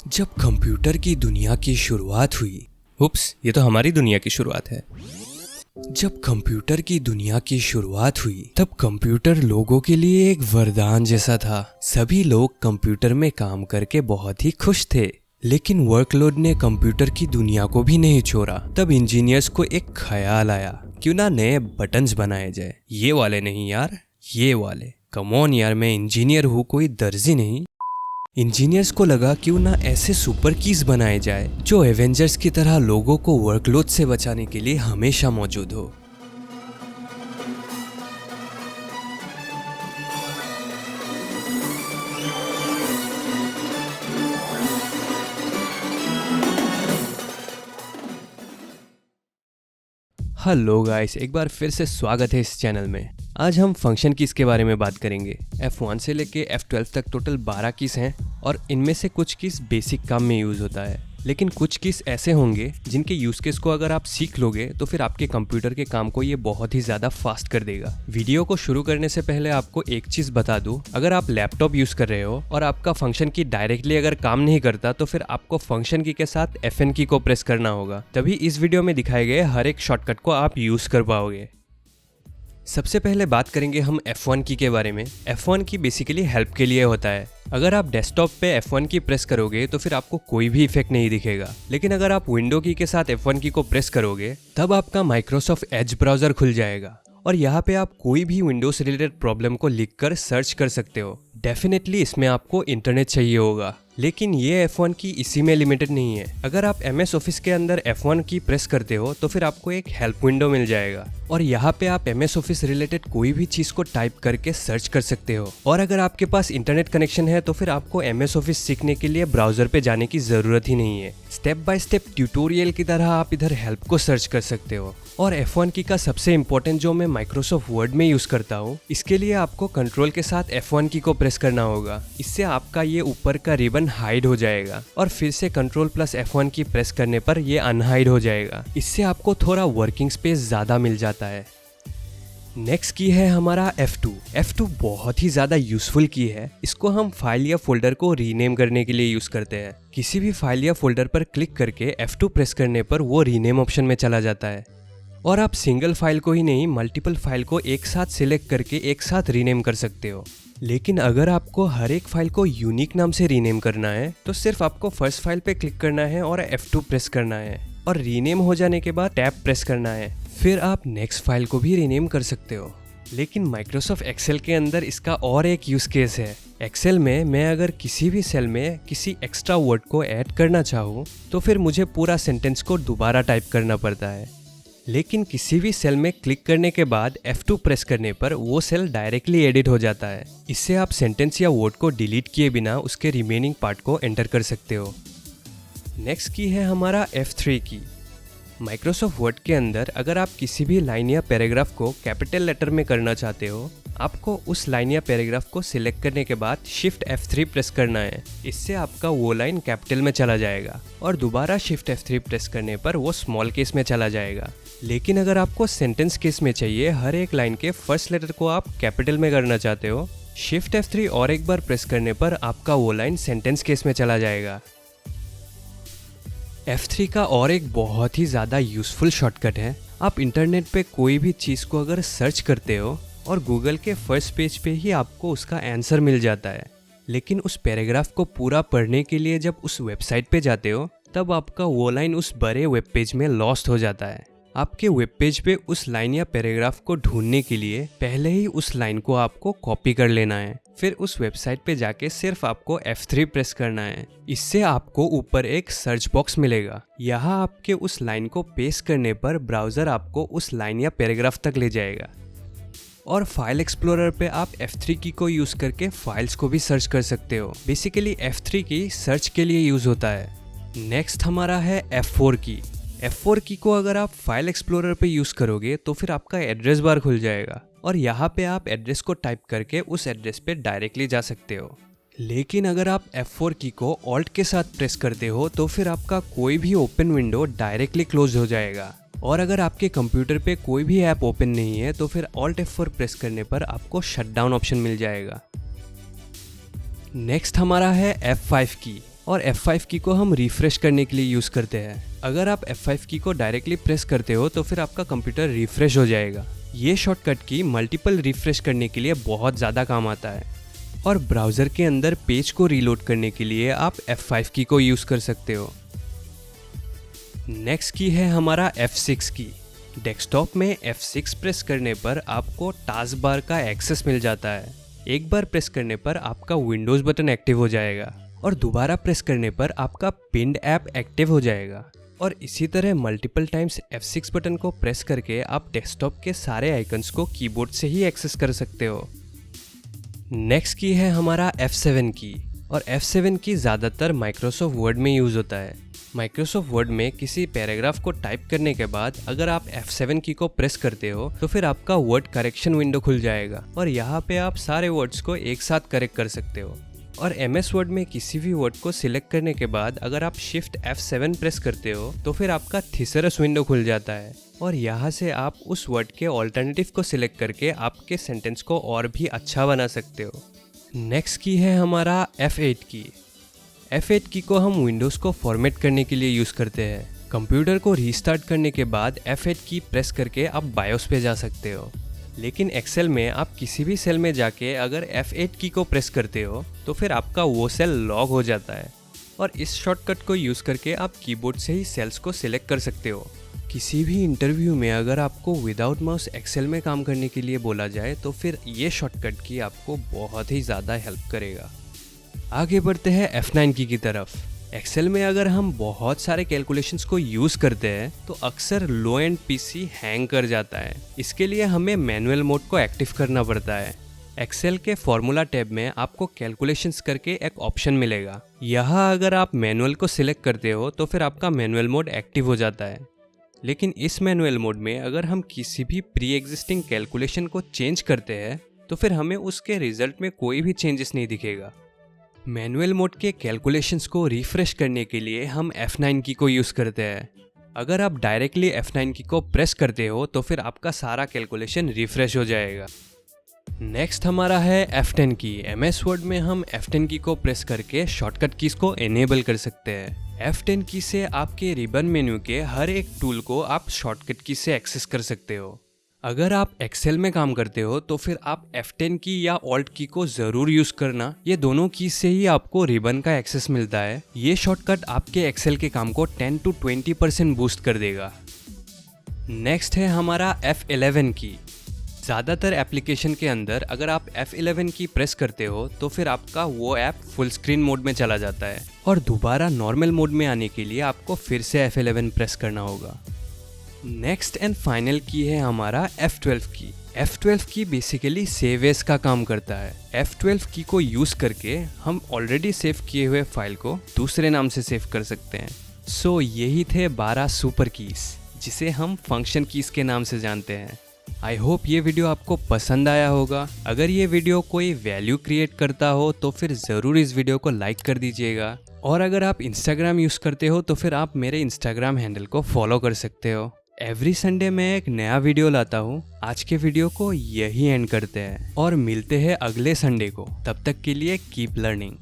जब कंप्यूटर की दुनिया की शुरुआत हुई। उप्स, ये तो हमारी दुनिया की शुरुआत है। जब कंप्यूटर की दुनिया की शुरुआत हुई तब कंप्यूटर लोगों के लिए एक वरदान जैसा था। सभी लोग कंप्यूटर में काम करके बहुत ही खुश थे, लेकिन वर्कलोड ने कंप्यूटर की दुनिया को भी नहीं छोड़ा। तब इंजीनियर्स को एक ख्याल आया, क्यों ना नए बटन्स बनाए जाए। ये वाले नहीं यार, ये वाले। कम ऑन यार, मैं इंजीनियर हूँ, कोई दर्जी नहीं। इंजीनियर्स को लगा क्यों ना ऐसे सुपर कीज बनाए जाए जो एवेंजर्स की तरह लोगों को वर्कलोड से बचाने के लिए हमेशा मौजूद हो। हेलो गाइस, एक बार फिर से स्वागत है इस चैनल में। आज हम फंक्शन कीज़ के बारे में बात करेंगे। F1 से लेके F12 तक टोटल 12 कीज़ हैं और इनमें से कुछ कीज़ बेसिक काम में यूज़ होता है, लेकिन कुछ कीज़ ऐसे होंगे जिनके यूज़ केस को अगर आप सीख लोगे तो फिर आपके कंप्यूटर के काम को ये बहुत ही ज़्यादा फास्ट कर देगा। वीडियो को शुरू करने से पहले आपको एक चीज़ बता दूं, अगर आप लैपटॉप यूज़ कर रहे हो और आपका फंक्शन की डायरेक्टली अगर काम नहीं करता तो फिर आपको फंक्शन की के साथ FN की को प्रेस करना होगा, तभी इस वीडियो में दिखाए गए हर एक शॉर्टकट को आप यूज़ कर पाओगे। सबसे पहले बात करेंगे हम F1 की के बारे में। F1 की बेसिकली हेल्प के लिए होता है। अगर आप डेस्कटॉप पे F1 की प्रेस करोगे तो फिर आपको कोई भी इफेक्ट नहीं दिखेगा, लेकिन अगर आप विंडो की के साथ F1 की को प्रेस करोगे तब आपका माइक्रोसॉफ्ट एज ब्राउजर खुल जाएगा और यहाँ पे आप कोई भी विंडोज रिलेटेड प्रॉब्लम को लिखकर सर्च कर सकते हो। डेफिनेटली इसमें आपको इंटरनेट चाहिए होगा, लेकिन ये F1 की इसी में लिमिटेड नहीं है। अगर आप MS ऑफिस के अंदर F1 की प्रेस करते हो तो फिर आपको एक हेल्प विंडो मिल जाएगा और यहाँ पे आप MS ऑफिस रिलेटेड कोई भी चीज़ को टाइप करके सर्च कर सकते हो। और अगर आपके पास इंटरनेट कनेक्शन है तो फिर आपको MS ऑफिस सीखने के लिए ब्राउजर पे जाने की ज़रूरत ही नहीं है। स्टेप बाय स्टेप ट्यूटोरियल की तरह आप इधर हेल्प को सर्च कर सकते हो। और F1 की का सबसे इम्पोर्टेंट जो मैं माइक्रोसॉफ्ट वर्ड में यूज़ करता हूँ, इसके लिए आपको कंट्रोल के साथ F1 की को प्रेस करना होगा। इससे आपका ये ऊपर का रिबन हाइड हो जाएगा और फिर से कंट्रोल प्लस F1 की प्रेस करने पर ये अनहाइड हो जाएगा। इससे आपको थोड़ा वर्किंग स्पेस ज़्यादा मिल जाता है। नेक्स्ट की है हमारा F2। F2 बहुत ही ज़्यादा यूज़फुल की है। इसको हम फाइल या फोल्डर को रीनेम करने के लिए यूज़ करते हैं। किसी भी फाइल या फोल्डर पर क्लिक करके F2 प्रेस करने पर वो रीनेम ऑप्शन में चला जाता है और आप सिंगल फाइल को ही नहीं मल्टीपल फाइल को एक साथ सिलेक्ट करके एक साथ रीनेम कर सकते हो। लेकिन अगर आपको हर एक फाइल को यूनिक नाम से रीनेम करना है तो सिर्फ आपको फर्स्ट फाइल पे क्लिक करना है और F2 प्रेस करना है और रीनेम हो जाने के बाद टैब प्रेस करना है। फिर आप नेक्स्ट फाइल को भी रीनेम कर सकते हो। लेकिन माइक्रोसॉफ्ट एक्सेल के अंदर इसका और एक यूज़ केस है। एक्सेल में मैं अगर किसी भी सेल में किसी एक्स्ट्रा वर्ड को ऐड करना चाहूँ तो फिर मुझे पूरा सेंटेंस को दोबारा टाइप करना पड़ता है, लेकिन किसी भी सेल में क्लिक करने के बाद F2 प्रेस करने पर वो सेल डायरेक्टली एडिट हो जाता है। इससे आप सेंटेंस या वर्ड को डिलीट किए बिना उसके रिमेनिंग पार्ट को एंटर कर सकते हो। नेक्स्ट की है हमारा F3 की। माइक्रोसॉफ्ट वर्ड के अंदर अगर आप किसी भी लाइन या पैराग्राफ को कैपिटल लेटर में करना चाहते हो, आपको उस लाइन या पैराग्राफ को सिलेक्ट करने के बाद शिफ्ट F3 प्रेस करना है। इससे आपका वो लाइन कैपिटल में चला जाएगा और दोबारा शिफ्ट F3 प्रेस करने पर वो स्मॉल केस में चला जाएगा। लेकिन अगर आपको सेंटेंस केस में चाहिए, हर एक लाइन के फर्स्ट लेटर को आप कैपिटल में करना चाहते हो, शिफ्ट F3 और एक बार प्रेस करने पर आपका वो लाइन सेंटेंस केस में चला जाएगा। F3 का और एक बहुत ही ज़्यादा यूज़फुल शॉर्टकट है। आप इंटरनेट पे कोई भी चीज़ को अगर सर्च करते हो और गूगल के फर्स्ट पेज पे ही आपको उसका आंसर मिल जाता है, लेकिन उस पैराग्राफ को पूरा पढ़ने के लिए जब उस वेबसाइट पे जाते हो तब आपका वो लाइन उस बड़े वेब पेज में लॉस्ट हो जाता है। आपके वेब पेज पे उस लाइन या पैराग्राफ को ढूंढने के लिए पहले ही उस लाइन को आपको कॉपी कर लेना है। फिर उस वेबसाइट पे जाके सिर्फ आपको F3 प्रेस करना है। इससे आपको ऊपर एक सर्च बॉक्स मिलेगा। यहाँ आपके उस लाइन को पेस्ट करने पर ब्राउज़र आपको उस लाइन या पैराग्राफ तक ले जाएगा और फाइल एक्सप्लोरर पे आप F3 की को यूज़ करके फाइल्स को भी सर्च कर सकते हो। बेसिकली F3 की सर्च के लिए यूज़ होता है। नेक्स्ट हमारा है F4 की। F4 की को अगर आप फाइल एक्सप्लोरर पे यूज़ करोगे तो फिर आपका एड्रेस बार खुल जाएगा और यहाँ पे आप एड्रेस को टाइप करके उस एड्रेस पे डायरेक्टली जा सकते हो। लेकिन अगर आप F4 की को ऑल्ट के साथ प्रेस करते हो तो फिर आपका कोई भी ओपन विंडो डायरेक्टली क्लोज हो जाएगा और अगर आपके कंप्यूटर पे कोई भी ऐप ओपन नहीं है तो फिर ऑल्ट F4 प्रेस करने पर आपको शट डाउन ऑप्शन मिल जाएगा। नेक्स्ट हमारा है F5 की। और F5 की को हम रिफ्रेश करने के लिए यूज़ करते हैं। अगर आप F5 की को डायरेक्टली प्रेस करते हो तो फिर आपका कंप्यूटर रिफ्रेश हो जाएगा। ये शॉर्टकट की मल्टीपल रिफ्रेश करने के लिए बहुत ज़्यादा काम आता है। और ब्राउज़र के अंदर पेज को रीलोड करने के लिए आप F5 की को यूज़ कर सकते हो। नेक्स्ट की है हमारा F6 की। डेस्कटॉप में F6 प्रेस करने पर आपको टास्क बार का एक्सेस मिल जाता है। एक बार प्रेस करने पर आपका विंडोज़ बटन एक्टिव हो जाएगा और दोबारा प्रेस करने पर आपका पिन्ड ऐप एक्टिव हो जाएगा। और इसी तरह मल्टीपल टाइम्स F6 बटन को प्रेस करके आप डेस्कटॉप के सारे आइकन्स को कीबोर्ड से ही एक्सेस कर सकते हो। नेक्स्ट की है हमारा F7 की। और F7 की ज़्यादातर माइक्रोसॉफ्ट वर्ड में यूज़ होता है। माइक्रोसॉफ्ट वर्ड में किसी पैराग्राफ को टाइप करने के बाद अगर आप F7 की को प्रेस करते हो तो फिर आपका वर्ड करेक्शन विंडो खुल जाएगा और यहाँ पे आप सारे वर्ड्स को एक साथ करेक्ट कर सकते हो। और MS वर्ड में किसी भी वर्ड को सिलेक्ट करने के बाद अगर आप शिफ्ट F7 प्रेस करते हो तो फिर आपका थिसरस विंडो खुल जाता है और यहाँ से आप उस वर्ड के ऑल्टरनेटिव को सिलेक्ट करके आपके सेंटेंस को और भी अच्छा बना सकते हो। नेक्स्ट की है हमारा F8 की। F8 की को हम विंडोज़ को फॉर्मेट करने के लिए यूज़ करते हैं। कंप्यूटर को रीस्टार्ट करने के बाद F8 की प्रेस करके आप बायोस पे जा सकते हो। लेकिन एक्सेल में आप किसी भी सेल में जाके अगर F8 की को प्रेस करते हो तो फिर आपका वो सेल लॉक हो जाता है और इस शॉर्टकट को यूज़ करके आप कीबोर्ड से ही सेल्स को सिलेक्ट कर सकते हो। किसी भी इंटरव्यू में अगर आपको विदाउट माउस एक्सेल में काम करने के लिए बोला जाए तो फिर ये शॉर्टकट की आपको बहुत ही ज़्यादा हेल्प करेगा। आगे बढ़ते हैं F9 की तरफ। एक्सेल में अगर हम बहुत सारे कैलकुलेशंस को यूज़ करते हैं तो अक्सर लो एंड पीसी हैंग कर जाता है। इसके लिए हमें मैनुअल मोड को एक्टिव करना पड़ता है। एक्सेल के फॉर्मूला टैब में आपको कैलकुलेशंस करके एक ऑप्शन मिलेगा। यहाँ अगर आप मैनुअल को सिलेक्ट करते हो तो फिर आपका मैनुअल मोड एक्टिव हो जाता है। लेकिन इस मैनुअल मोड में अगर हम किसी भी प्री एग्जिस्टिंग कैलकुलेशन को चेंज करते हैं तो फिर हमें उसके रिजल्ट में कोई भी चेंजेस नहीं दिखेगा। मैनुअल मोड के कैलकुलेशंस को रिफ्रेश करने के लिए हम F9 की को यूज़ करते हैं। अगर आप डायरेक्टली F9 की को प्रेस करते हो तो फिर आपका सारा कैलकुलेशन रिफ्रेश हो जाएगा। नेक्स्ट हमारा है F10 की। MS वर्ड में हम F10 की को प्रेस करके शॉर्टकट कीज को एनेबल कर सकते हैं। F10 की से आपके रिबन मेन्यू के हर एक टूल को आप शॉर्टकट की से एक्सेस कर सकते हो। अगर आप एक्सेल में काम करते हो तो फिर आप F10 की या ऑल्ट की को ज़रूर यूज़ करना। ये दोनों की से ही आपको रिबन का एक्सेस मिलता है। ये शॉर्टकट आपके एक्सेल के काम को 10 to 20% बूस्ट कर देगा। नेक्स्ट है हमारा F11 की। ज़्यादातर एप्लीकेशन के अंदर अगर आप F11 की प्रेस करते हो तो फिर आपका वो ऐप फुल स्क्रीन मोड में चला जाता है और दोबारा नॉर्मल मोड में आने के लिए आपको फिर से F11 प्रेस करना होगा। नेक्स्ट एंड फाइनल की है हमारा F12 की। F12 की बेसिकली सेव एज का काम करता है। F12 की को यूज़ करके हम ऑलरेडी सेव किए हुए फाइल को दूसरे नाम से सेव कर सकते हैं। सो यही थे 12 सुपर कीज जिसे हम फंक्शन कीज के नाम से जानते हैं। आई होप ये वीडियो आपको पसंद आया होगा। अगर ये वीडियो कोई वैल्यू क्रिएट करता हो तो फिर ज़रूर इस वीडियो को लाइक कर दीजिएगा। और अगर आप इंस्टाग्राम यूज़ करते हो तो फिर आप मेरे इंस्टाग्राम हैंडल को फॉलो कर सकते हो। एवरी संडे मैं एक नया वीडियो लाता हूँ। आज के वीडियो को यही एंड करते हैं और मिलते हैं अगले संडे को। तब तक के लिए कीप लर्निंग।